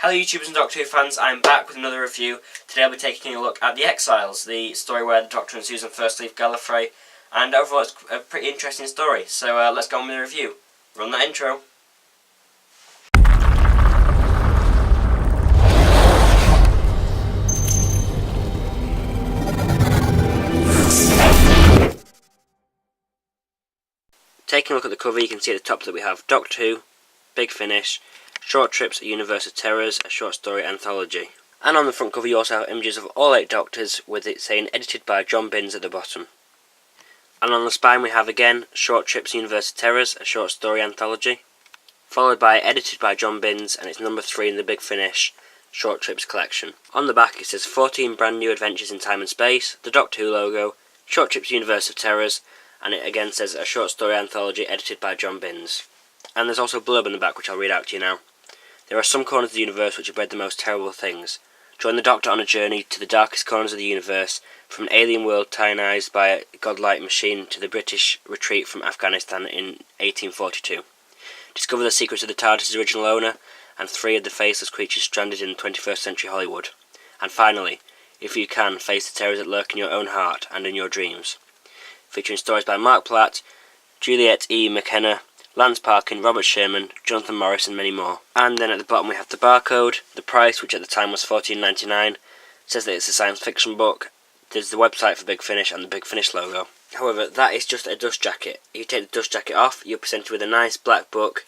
Hello YouTubers and Doctor Who fans, I'm back with another review. Today I'll be taking a look at The Exiles, the story where the Doctor and Susan first leave Gallifrey, and overall it's a pretty interesting story, so let's go on with the review. Run that intro. Taking a look at the cover, you can see at the top that we have Doctor Who, Big Finish, Short Trips, A Universe of Terrors, a short story anthology. And on the front cover you also have images of all 8 Doctors with it saying edited by John Binns at the bottom. And on the spine we have again Short Trips, Universe of Terrors, a short story anthology, followed by edited by John Binns, and it's number 3 in the Big Finish Short Trips collection. On the back it says 14 brand new adventures in time and space, the Doctor Who logo, Short Trips, Universe of Terrors, and it again says a short story anthology edited by John Binns. And there's also a blurb in the back which I'll read out to you now. There are some corners of the universe which have bred the most terrible things. Join the Doctor on a journey to the darkest corners of the universe, from an alien world tyrannized by a godlike machine to the British retreat from Afghanistan in 1842. Discover the secrets of the TARDIS's original owner, and 3 of the faceless creatures stranded in 21st century Hollywood. And finally, if you can, face the terrors that lurk in your own heart and in your dreams. Featuring stories by Mark Platt, Juliet E. McKenna, Lance Parkin, Robert Sherman, Jonathan Morris and many more. And then at the bottom we have the barcode, the price, which at the time was $14.99, says that it's a science fiction book. There's the website for Big Finish and the Big Finish logo. However, that is just a dust jacket. If you take the dust jacket off, you're presented with a nice black book,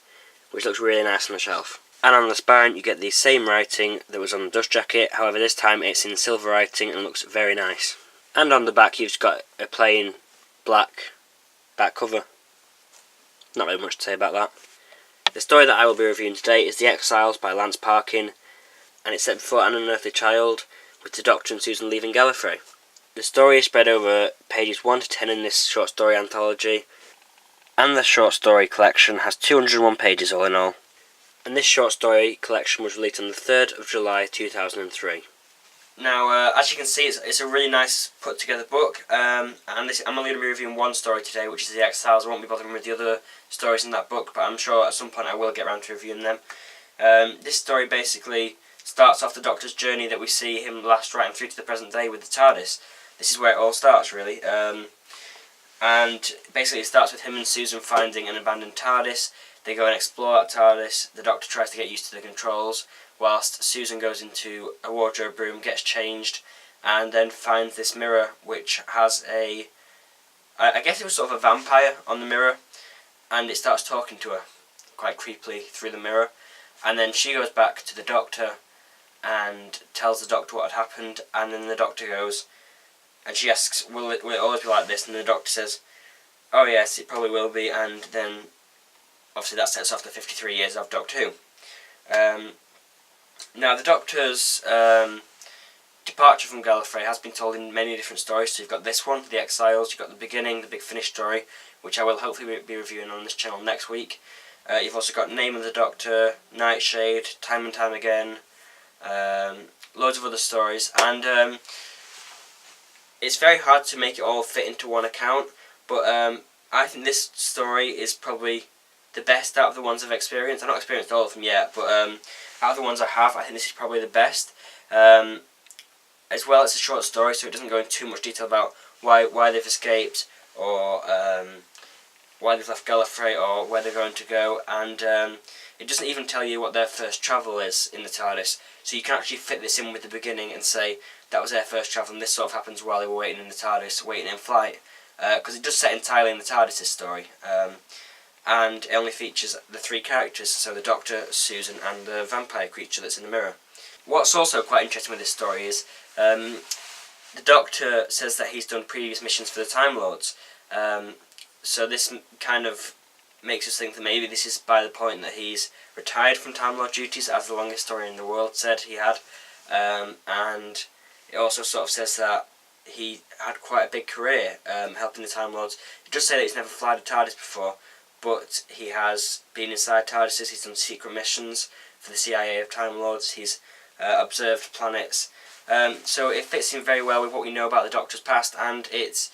which looks really nice on the shelf. And on the spine you get the same writing that was on the dust jacket, however this time it's in silver writing and looks very nice. And on the back you've got a plain black back cover. Not really much to say about that. The story that I will be reviewing today is The Exiles by Lance Parkin, and it's set before An Unearthly Child, with the Doctor and Susan leaving Gallifrey. The story is spread over pages 1 to 10 in this short story anthology, and the short story collection has 201 pages all in all. And this short story collection was released on the 3rd of July 2003. Now, as you can see, it's a really nice put together book, and I'm only going to be reviewing one story today, which is The Exiles. I won't be bothering with the other stories in that book, but I'm sure at some point I will get around to reviewing them. This story basically starts off the Doctor's journey that we see him last writing through to the present day with the TARDIS. This is where it all starts, really. And basically it starts with him and Susan finding an abandoned TARDIS. They go and explore that TARDIS. The Doctor tries to get used to the controls, whilst Susan goes into a wardrobe room, gets changed, and then finds this mirror which has I guess it was sort of a vampire on the mirror, and it starts talking to her quite creepily through the mirror. And then she goes back to the Doctor and tells the Doctor what had happened, and then the Doctor goes and she asks, will it always be like this? And the Doctor says, oh yes, it probably will be. And then obviously that sets off the 53 years of Doctor Who. Now the Doctor's departure from Gallifrey has been told in many different stories. So you've got this one, The Exiles, you've got the beginning, the Big Finish story, which I will hopefully be reviewing on this channel next week. You've also got Name of the Doctor, Nightshade, Time and Time Again, loads of other stories, and it's very hard to make it all fit into one account, but I think this story is probably the best out of the ones I've experienced. I've not experienced all of them yet, but out of the ones I have, I think this is probably the best. As well, it's a short story, so it doesn't go into too much detail about why they've escaped, or why they've left Gallifrey, or where they're going to go, and it doesn't even tell you what their first travel is in the TARDIS, so you can actually fit this in with the beginning and say that was their first travel, and this sort of happens while they were waiting in the TARDIS, waiting in flight, because it does set entirely in the TARDIS, this story. And it only features the 3 characters, so the Doctor, Susan and the vampire creature that's in the mirror. What's also quite interesting with this story is the Doctor says that he's done previous missions for the Time Lords, so this kind of makes us think that maybe this is by the point that he's retired from Time Lord duties, as the longest historian in the world said he had, and it also sort of says that he had quite a big career helping the Time Lords. It does say that he's never flied a TARDIS before, but he has been inside TARDISes, he's done secret missions for the CIA of Time Lords, he's observed planets, so it fits in very well with what we know about the Doctor's past, and it's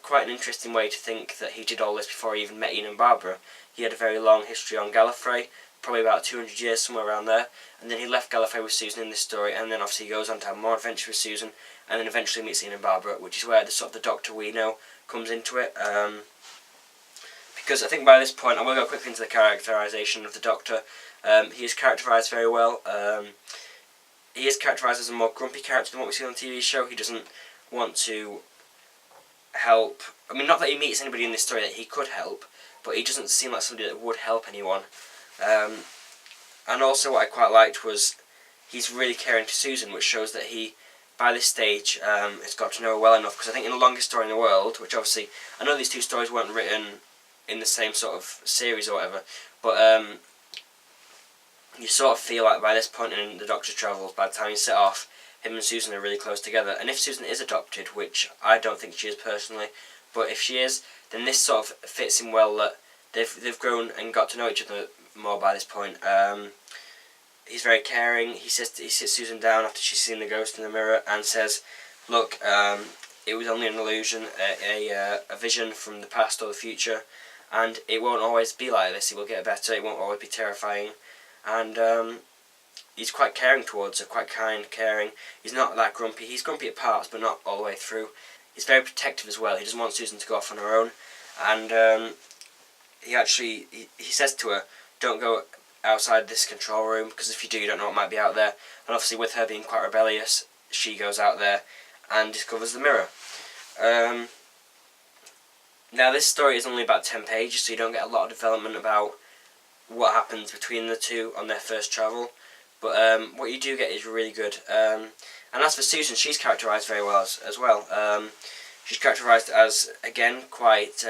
quite an interesting way to think that he did all this before he even met Ian and Barbara. He had a very long history on Gallifrey, probably about 200 years, somewhere around there, and then he left Gallifrey with Susan in this story, and then obviously he goes on to have more adventure with Susan, and then eventually meets Ian and Barbara, which is where the sort of the Doctor we know comes into it. Because I think by this point, I will go quickly into the characterisation of the Doctor. He is characterised very well. He is characterised as a more grumpy character than what we see on the TV show. He doesn't want to help. I mean, not that he meets anybody in this story that he could help, but he doesn't seem like somebody that would help anyone. And also what I quite liked was he's really caring to Susan, which shows that he, by this stage, has got to know her well enough. Because I think in the longest story in the world, which obviously, I know these two stories weren't written in the same sort of series or whatever, but you sort of feel like by this point in the Doctor's travels, by the time you set off, him and Susan are really close together. And if Susan is adopted, which I don't think she is personally, but if she is, then this sort of fits in well that they've grown and got to know each other more by this point. He's very caring. He sits Susan down after she's seen the ghost in the mirror and says, "Look, it was only an illusion, a vision from the past or the future, and it won't always be like this. It will get better. It won't always be terrifying." And he's quite caring towards her, quite kind, caring. He's not that grumpy. He's grumpy at parts, but not all the way through. He's very protective as well. He doesn't want Susan to go off on her own, and he says to her, "Don't go outside this control room, because if you do, you don't know what might be out there." And obviously, with her being quite rebellious, she goes out there and discovers the mirror. Now, this story is only about 10 pages, so you don't get a lot of development about what happens between the two on their first travel, but what you do get is really good. And as for Susan, she's characterised very well as well. She's characterised as, again, quite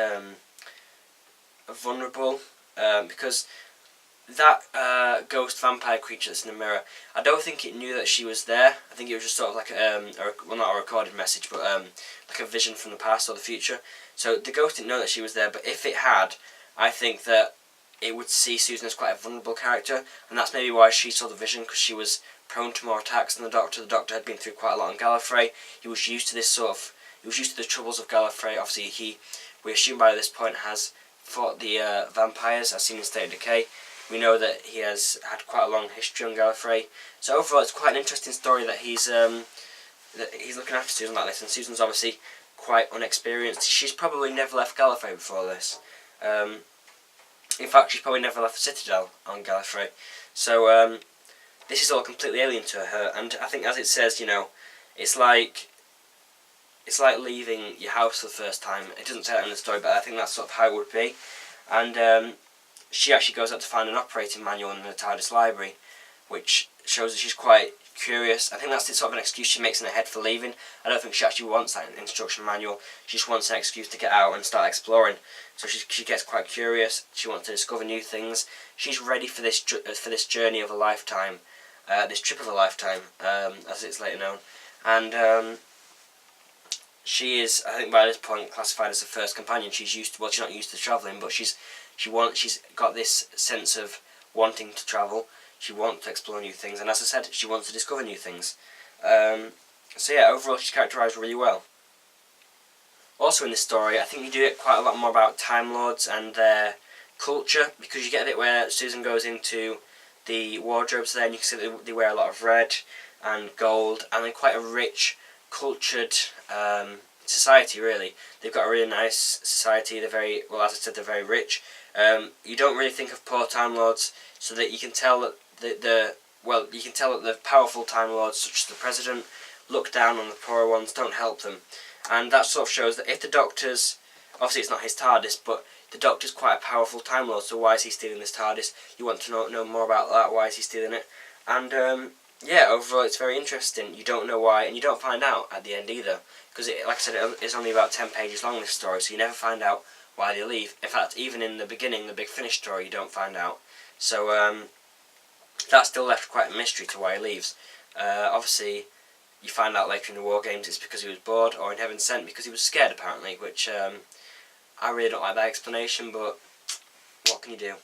vulnerable, because that ghost vampire creature that's in the mirror, I don't think it knew that she was there. I think it was just sort of like well, not a recorded message, but like a vision from the past or the future. So the ghost didn't know that she was there, but if it had, I think that it would see Susan as quite a vulnerable character, and that's maybe why she saw the vision, because she was prone to more attacks than the Doctor. The Doctor had been through quite a lot on Gallifrey. He was used to he was used to the troubles of Gallifrey. Obviously, we assume by this point, has fought the vampires, as seen in State of Decay. We know that he has had quite a long history on Gallifrey. So overall, it's quite an interesting story that he's looking after Susan like this, and Susan's obviously quite unexperienced. She's probably never left Gallifrey before this. In fact, she's probably never left the Citadel on Gallifrey. So this is all completely alien to her, and I think, as it says, it's like leaving your house for the first time. It doesn't say that in the story, but I think that's sort of how it would be. And she actually goes out to find an operating manual in the TARDIS library, which shows that she's quite curious. I think that's the sort of an excuse she makes in her head for leaving. I don't think she actually wants that instruction manual. She just wants an excuse to get out and start exploring. So she gets quite curious. She wants to discover new things. She's ready for this journey of a lifetime, this trip of a lifetime, as it's later known. And she is, I think, by this point classified as the first companion. She's used to, well, she's not used to travelling, but she's got this sense of wanting to travel. She wants to explore new things, and as I said, she wants to discover new things. So yeah, overall she's characterised really well. Also in this story, I think you do get quite a lot more about Time Lords and their culture, because you get a bit where Susan goes into the wardrobes there, and you can see that they wear a lot of red and gold, and they're quite a rich, cultured society, really. They've got a really nice society. They're very, well, as I said, they're very rich. You don't really think of poor Time Lords, so that you can tell that the powerful Time Lords, such as the President, look down on the poorer ones, don't help them. And that sort of shows that if the Doctor's, obviously it's not his TARDIS, but the Doctor's quite a powerful Time Lord, so why is he stealing this TARDIS? You want to know more about that, why is he stealing it? And yeah, overall it's very interesting. You don't know why, and you don't find out at the end either, because like I said, it's only about 10 pages long, this story, so you never find out why they leave. In fact, even in the beginning, the Big Finish story, you don't find out. So that's still left quite a mystery to why he leaves. Obviously, you find out later in the War Games it's because he was bored, or in Heaven Sent because he was scared, apparently, which I really don't like that explanation, but what can you do?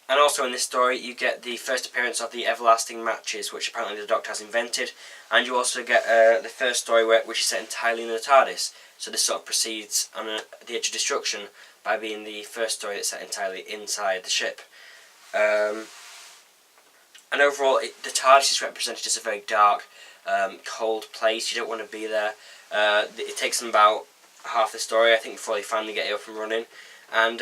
And also in this story, you get the first appearance of the everlasting matches, which apparently the Doctor has invented, and you also get the first story which is set entirely in the TARDIS. So this sort of proceeds on the Edge of Destruction by being the first story that's set entirely inside the ship. And overall, the TARDIS is represented as a very dark, cold place. You don't want to be there. It takes them about half the story, I think, before they finally get it up and running. And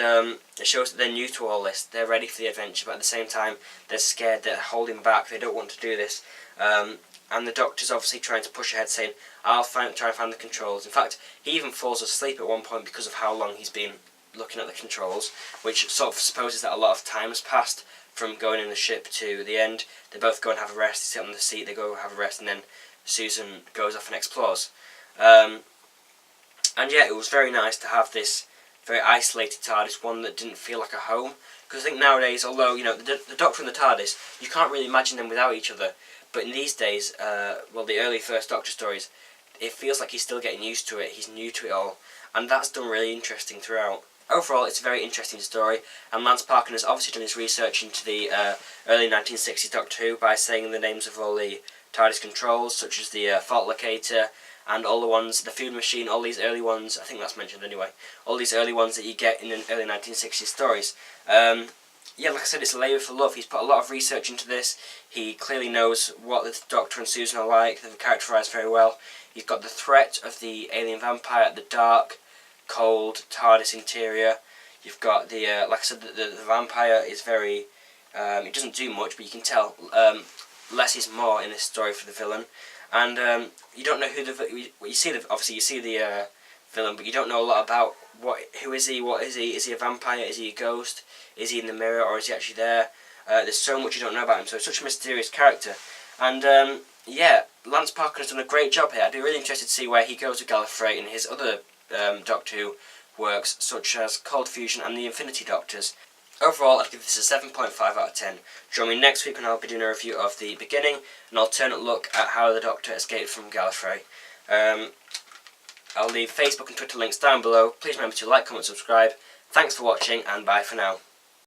it shows that they're new to all this. They're ready for the adventure, but at the same time, they're scared. They're holding back. They don't want to do this. And the Doctor's obviously trying to push ahead, saying, "I'll try and find the controls." In fact, he even falls asleep at one point because of how long he's been looking at the controls, which sort of supposes that a lot of time has passed from going in the ship to the end. They both go and have a rest. They sit on the seat. They go have a rest, and then Susan goes off and explores. And yeah, it was very nice to have this very isolated TARDIS, one that didn't feel like a home. Because I think nowadays, although the Doctor and the TARDIS, you can't really imagine them without each other. But in these days, well, the early first Doctor stories, it feels like he's still getting used to it. He's new to it all, and that's done really interesting throughout. Overall, it's a very interesting story, and Lance Parkin has obviously done his research into the early 1960s Doctor Who by saying the names of all the TARDIS controls, such as the fault locator, and all the ones, the food machine, all these early ones, I think that's mentioned anyway, all these early ones that you get in the early 1960s stories. Yeah, like I said, it's a labour for love. He's put a lot of research into this. He clearly knows what the Doctor and Susan are like. They're characterised very well. He's got the threat of the alien vampire, the dark, cold TARDIS interior. You've got the, like I said, the vampire is very, it doesn't do much, but you can tell less is more in this story for the villain. And you don't know who obviously you see the villain, but you don't know a lot about who is he, what is he? Is he a vampire? Is he a ghost? Is he in the mirror, or is he actually there? There's so much you don't know about him, so it's such a mysterious character. And yeah, Lance Parkin has done a great job here. I'd be really interested to see where he goes with Gallifrey and his other Doctor Who works, such as Cold Fusion and the Infinity Doctors. Overall, I'd give this a 7.5 out of 10. Join me next week when I'll be doing a review of the beginning, an alternate look at how the Doctor escaped from Gallifrey. I'll leave Facebook and Twitter links down below. Please remember to like, comment, subscribe. Thanks for watching, and bye for now.